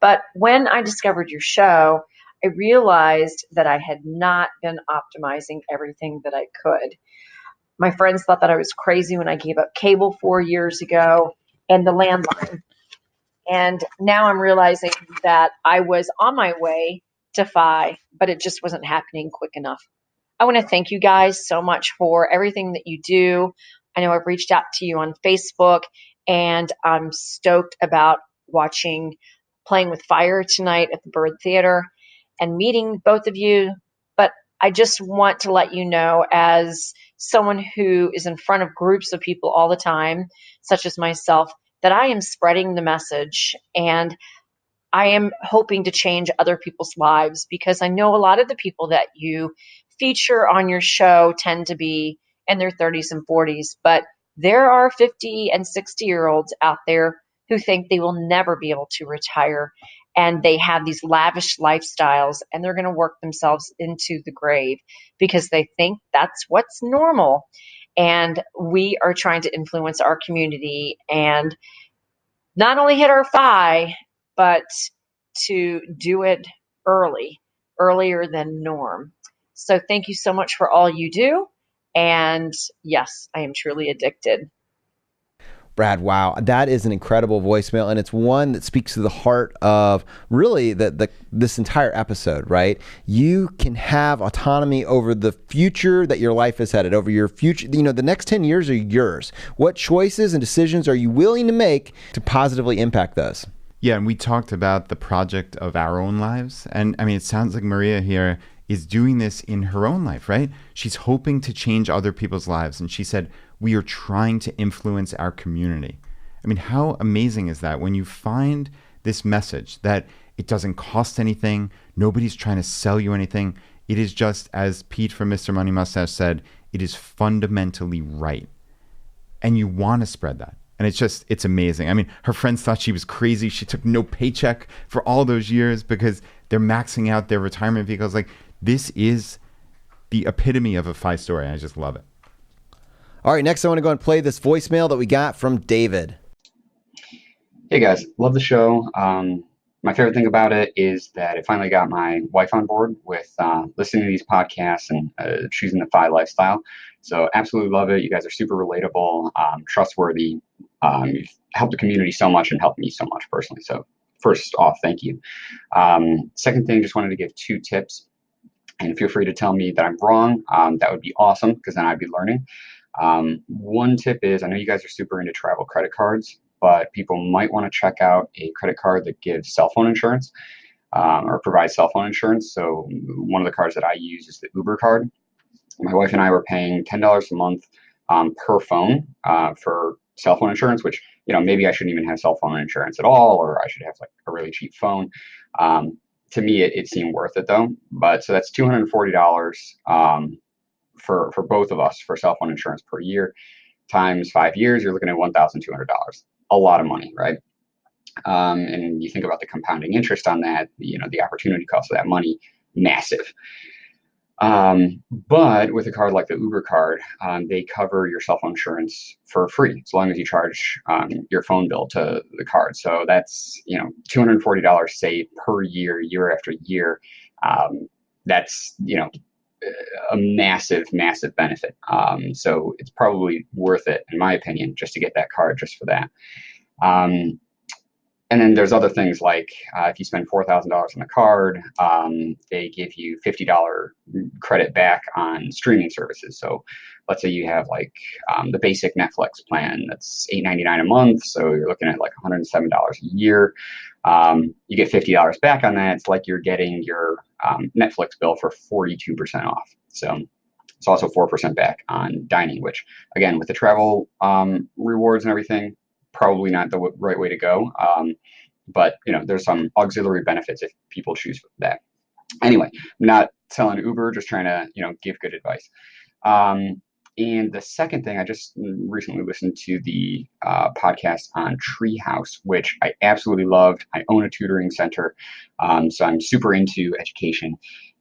But when I discovered your show, I realized that I had not been optimizing everything that I could. My friends thought that I was crazy when I gave up cable 4 years ago and the landline. And now I'm realizing that I was on my way to Fi, but it just wasn't happening quick enough. I want to thank you guys so much for everything that you do. I know I've reached out to you on Facebook, and I'm stoked about watching Playing with Fire tonight at the Byrd Theater and meeting both of you. But I just want to let you know, as someone who is in front of groups of people all the time, such as myself, that I am spreading the message, and I am hoping to change other people's lives, because I know a lot of the people that you feature on your show tend to be in their 30s and 40s, but there are 50 and 60-year-olds out there who think they will never be able to retire, and they have these lavish lifestyles, and they're going to work themselves into the grave because they think that's what's normal. And we are trying to influence our community and not only hit our FI, but to do it earlier than norm. So thank you so much for all you do. And yes, I am truly addicted. Brad, wow, that is an incredible voicemail, and it's one that speaks to the heart of really this entire episode, right? You can have autonomy over the future that your life is headed, over your future. You know, the next 10 years are yours. What choices and decisions are you willing to make to positively impact those? Yeah, and we talked about the project of our own lives. And I mean, it sounds like Maria here is doing this in her own life, right? She's hoping to change other people's lives. And she said, we are trying to influence our community. I mean, how amazing is that when you find this message that it doesn't cost anything, nobody's trying to sell you anything. It is just, as Pete from Mr. Money Mustache said, it is fundamentally right. And you want to spread that. And it's amazing. I mean, her friends thought she was crazy. She took no paycheck for all those years because they're maxing out their retirement vehicles. Like, this is the epitome of a FI story. I just love it. All right, next I want to go and play this voicemail that we got from David. Hey guys, love the show. My favorite thing about it is that it finally got my wife on board with listening to these podcasts and choosing the FI lifestyle. So absolutely love it. You guys are super relatable, trustworthy. You've helped the community so much and helped me so much personally. So first off, thank you. Second thing, just wanted to give 2 tips. And feel free to tell me that I'm wrong. That would be awesome, because then I'd be learning. One tip is, I know you guys are super into travel credit cards, but people might want to check out a credit card that gives cell phone insurance or provides cell phone insurance. So one of the cards that I use is the Uber card. My wife and I were paying $10 a month per phone for cell phone insurance, which, you know, maybe I shouldn't even have cell phone insurance at all, or I should have like a really cheap phone. To me, it seemed worth it though. But so that's $240 for both of us for cell phone insurance per year, times 5 years, you're looking at $1,200. A lot of money, right? And you think about the compounding interest on that, you know, the opportunity cost of that money, massive. But with a card like the Uber card, they cover your cell phone insurance for free, as long as you charge your phone bill to the card. So that's, you know, $240 saved per year, year after year. That's, you know, a massive, massive benefit. So it's probably worth it, in my opinion, just to get that card just for that. And then there's other things like if you spend $4,000 on a card, they give you $50 credit back on streaming services. So let's say you have like the basic Netflix plan that's $8.99 a month. So you're looking at like $107 a year. You get $50 back on that. It's like you're getting your Netflix bill for 42% off. So it's also 4% back on dining, which again, with the travel rewards and everything, probably not the right way to go. But you know, there's some auxiliary benefits if people choose that. Anyway, I'm not selling Uber, just trying to, you know, give good advice. And the second thing, I just recently listened to the podcast on Treehouse, which I absolutely loved. I own a tutoring center, so I'm super into education.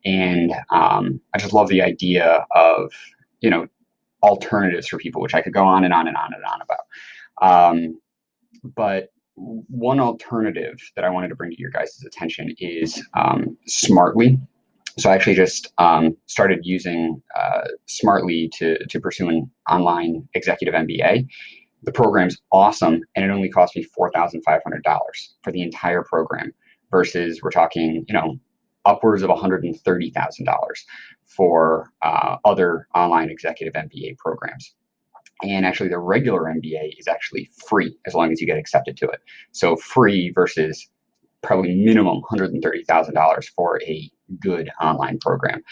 And I just love the idea of, alternatives for people, which I could go on and on and on and on about. But one alternative that I wanted to bring to your guys' attention is Smartly. So I actually just started using Smartly to pursue an online executive MBA. The program's awesome, and it only cost me $4,500 for the entire program, versus we're talking, upwards of $130,000 for other online executive MBA programs. And actually, the regular MBA is actually free as long as you get accepted to it. So free versus probably minimum $130,000 for a good online program.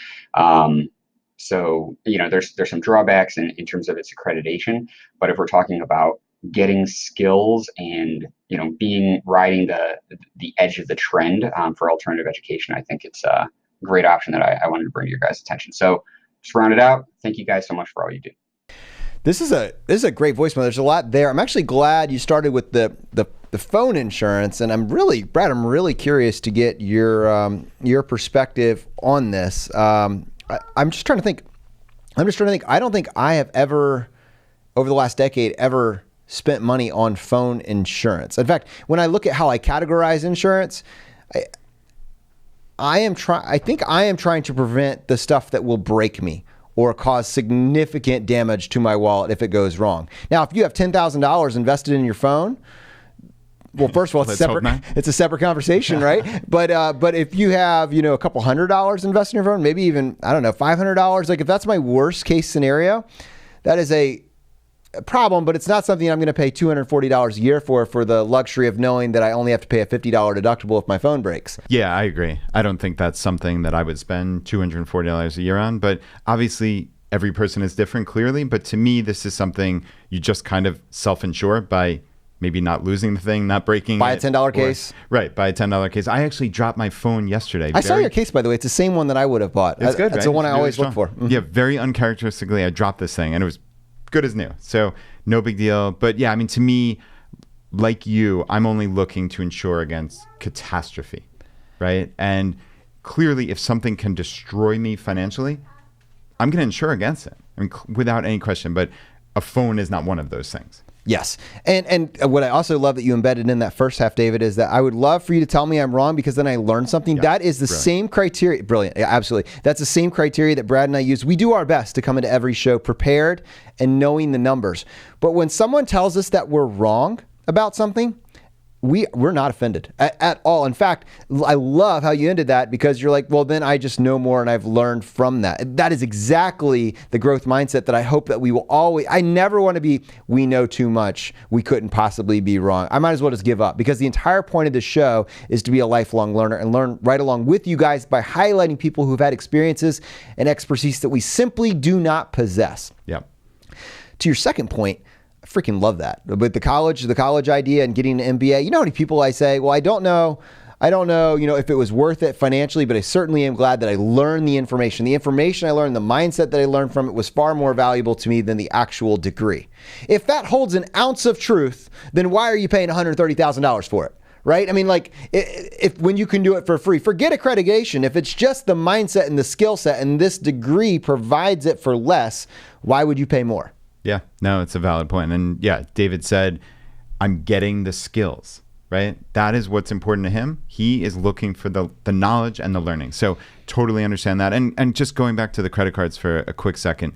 So, there's some drawbacks in terms of its accreditation, but if we're talking about getting skills and, riding the edge of the trend for alternative education, I think it's a great option that I wanted to bring to your guys' attention. So just round it out. Thank you guys so much for all you do. This is a great voicemail. There's a lot there. I'm actually glad you started with the phone insurance, and Brad, I'm really curious to get your perspective on this. I'm just trying to think. I don't think I have ever, over the last decade, ever spent money on phone insurance. In fact, when I look at how I categorize insurance, I think I am trying to prevent the stuff that will break me or cause significant damage to my wallet if it goes wrong. Now, if you have $10,000 invested in your phone, well, first of all, it's a separate conversation, right? But if you have, a couple $100 invested in your phone, maybe even, I don't know, $500, like if that's my worst case scenario, that is a problem, but it's not something I'm going to pay $240 a year for the luxury of knowing that I only have to pay a $50 deductible if my phone breaks. Yeah, I agree. I don't think that's something that I would spend $240 a year on, but obviously every person is different, clearly. But to me, this is something you just kind of self-insure by maybe not losing the thing, not breaking Buy a $10 case. Right, buy a $10 case. I actually dropped my phone yesterday. I saw your case, by the way. It's the same one that I would have bought. It's good, That's right? the one It's I really always strong. look for. Mm-hmm. Yeah, very uncharacteristically, I dropped this thing, and it was good as new. So no big deal. But yeah, I mean, to me, like you, I'm only looking to insure against catastrophe, right? And clearly, if something can destroy me financially, I'm going to insure against it. I mean, without any question. But a phone is not one of those things. Yes. And what I also love that you embedded in that first half, David, is that I would love for you to tell me I'm wrong because then I learned something. Yeah, that is the same criteria. Brilliant. Yeah, absolutely. That's the same criteria that Brad and I use. We do our best to come into every show prepared and knowing the numbers. But when someone tells us that we're wrong about something, we're not offended at all. In fact, I love how you ended that because you're like, well, then I just know more and I've learned from that. That is exactly the growth mindset that I hope that we will always, I never want to be, we know too much, we couldn't possibly be wrong. I might as well just give up because the entire point of the show is to be a lifelong learner and learn right along with you guys by highlighting people who've had experiences and expertise that we simply do not possess. Yep. To your second point, I freaking love that. But the college idea and getting an MBA, you know how many people I say, well, I don't know, if it was worth it financially, but I certainly am glad that I learned the information. The information I learned, the mindset that I learned from it was far more valuable to me than the actual degree. If that holds an ounce of truth, then why are you paying $130,000 for it? Right? I mean, like, if when you can do it for free, forget accreditation. If it's just the mindset and the skill set and this degree provides it for less, why would you pay more? Yeah, no, it's a valid point. And yeah, David said, I'm getting the skills, right? That is what's important to him. He is looking for the knowledge and the learning. So totally understand that. And just going back to the credit cards for a quick second,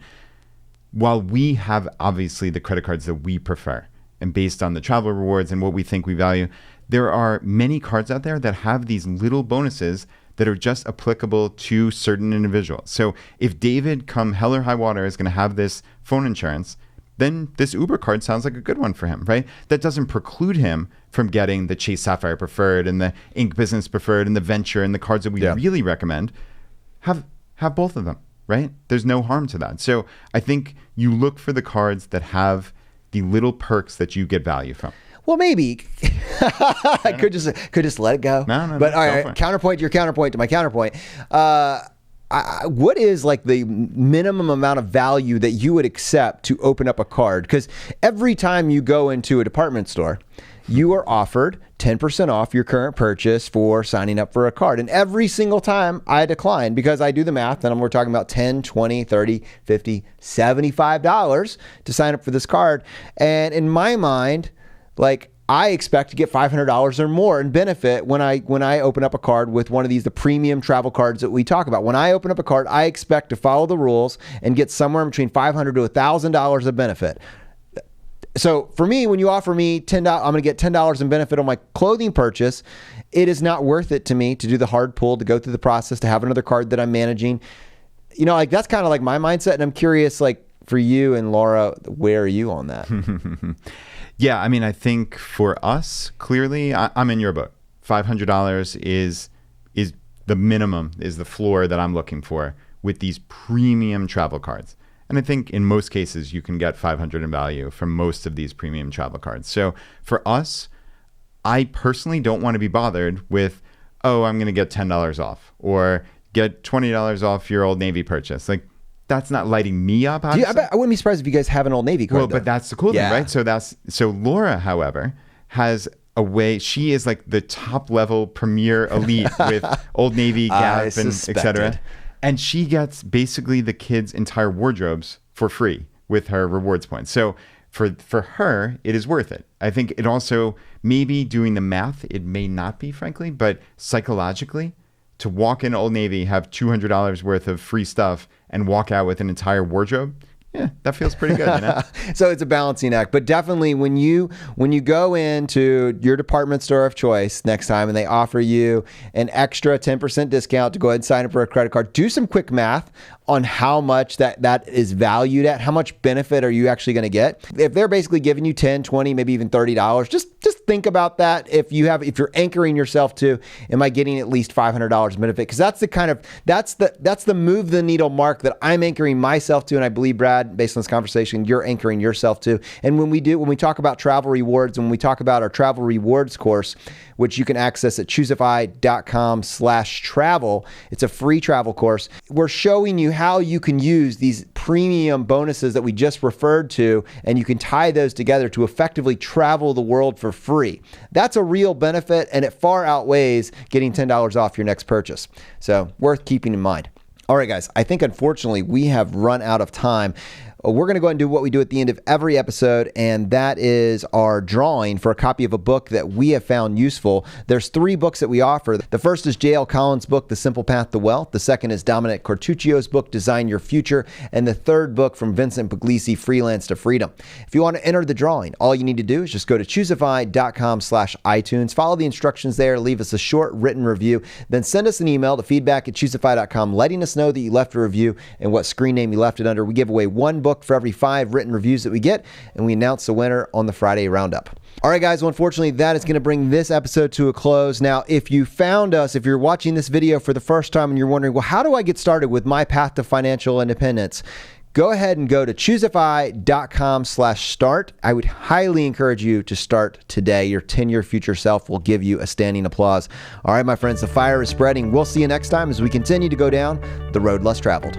while we have obviously the credit cards that we prefer and based on the travel rewards and what we think we value, there are many cards out there that have these little bonuses that are just applicable to certain individuals. So if David, come hell or high water, is going to have this phone insurance, then this Uber card sounds like a good one for him, right? That doesn't preclude him from getting the Chase Sapphire Preferred and the Inc. Business Preferred and the Venture and the cards that we really recommend. Have both of them, right? There's no harm to that. So I think you look for the cards that have the little perks that you get value from. Well, maybe I could just let it go. No, but all right, counterpoint to your counterpoint to my counterpoint. What is like the minimum amount of value that you would accept to open up a card? Because every time you go into a department store, you are offered 10% off your current purchase for signing up for a card. And every single time I decline, because I do the math, and we're talking about $10, $20, $30, $50, $75 to sign up for this card. And in my mind, like, I expect to get $500 or more in benefit when I open up a card with one of these, the premium travel cards that we talk about. When I open up a card, I expect to follow the rules and get somewhere between $500 to $1,000 of benefit. So for me, when you offer me $10, I'm going to get $10 in benefit on my clothing purchase. It is not worth it to me to do the hard pull, to go through the process, to have another card that I'm managing. You know, like, that's kind of like my mindset. And I'm curious, like, for you and Laura, where are you on that? Yeah, I mean, I think for us, clearly, I'm in your book. $500 is the minimum, is the floor that I'm looking for with these premium travel cards. And I think in most cases, you can get $500 in value from most of these premium travel cards. So for us, I personally don't want to be bothered with, oh, I'm going to get $10 off or get $20 off your Old Navy purchase. Like, that's not lighting me up. I wouldn't be surprised if you guys have an Old Navy card. Well, but that's the cool thing, right? So Laura, however, has a way. She is like the top level premier elite with Old Navy, Gap, and etc. And she gets basically the kids' entire wardrobes for free with her rewards points. So for her, it is worth it. I think it also, maybe doing the math, it may not be, frankly, but psychologically, to walk in Old Navy, have $200 worth of free stuff, and walk out with an entire wardrobe, yeah, that feels pretty good, you know? So it's a balancing act. But definitely when you go into your department store of choice next time and they offer you an extra 10% discount to go ahead and sign up for a credit card, do some quick math on how much that is valued at. How much benefit are you actually going to get? If they're basically giving you $10, $20, maybe even $30, just think about that. If you're anchoring yourself to, am I getting at least $500 benefit? Because that's the move the needle mark that I'm anchoring myself to, and I believe, Brad, based on this conversation, you're anchoring yourself to. And when we talk about travel rewards, when we talk about our travel rewards course, which you can access at ChooseFI.com/travel, it's a free travel course. We're showing you how you can use these premium bonuses that we just referred to, and you can tie those together to effectively travel the world for free. That's a real benefit, and it far outweighs getting $10 off your next purchase. So worth keeping in mind. All right, guys, I think unfortunately we have run out of time. We're going to go ahead and do what we do at the end of every episode, and that is our drawing for a copy of a book that we have found useful. There's 3 books that we offer. The first is J.L. Collins' book, The Simple Path to Wealth. The second is Dominic Cortuccio's book, Design Your Future. And the third book from Vincent Puglisi, Freelance to Freedom. If you want to enter the drawing, all you need to do is just go to ChooseFI.com/iTunes, follow the instructions there, leave us a short written review, then send us an email to feedback@ChooseFI.com, letting us know that you left a review and what screen name you left it under. We give away 1 book for every 5 written reviews that we get, and we announce the winner on the Friday roundup. All right, guys, well, unfortunately, that is going to bring this episode to a close. Now, if you found us, if you're watching this video for the first time and you're wondering, well, how do I get started with my path to financial independence? Go ahead and go to ChooseFI.com/start. I would highly encourage you to start today. Your 10-year future self will give you a standing applause. All right, my friends, the fire is spreading. We'll see you next time as we continue to go down the road less traveled.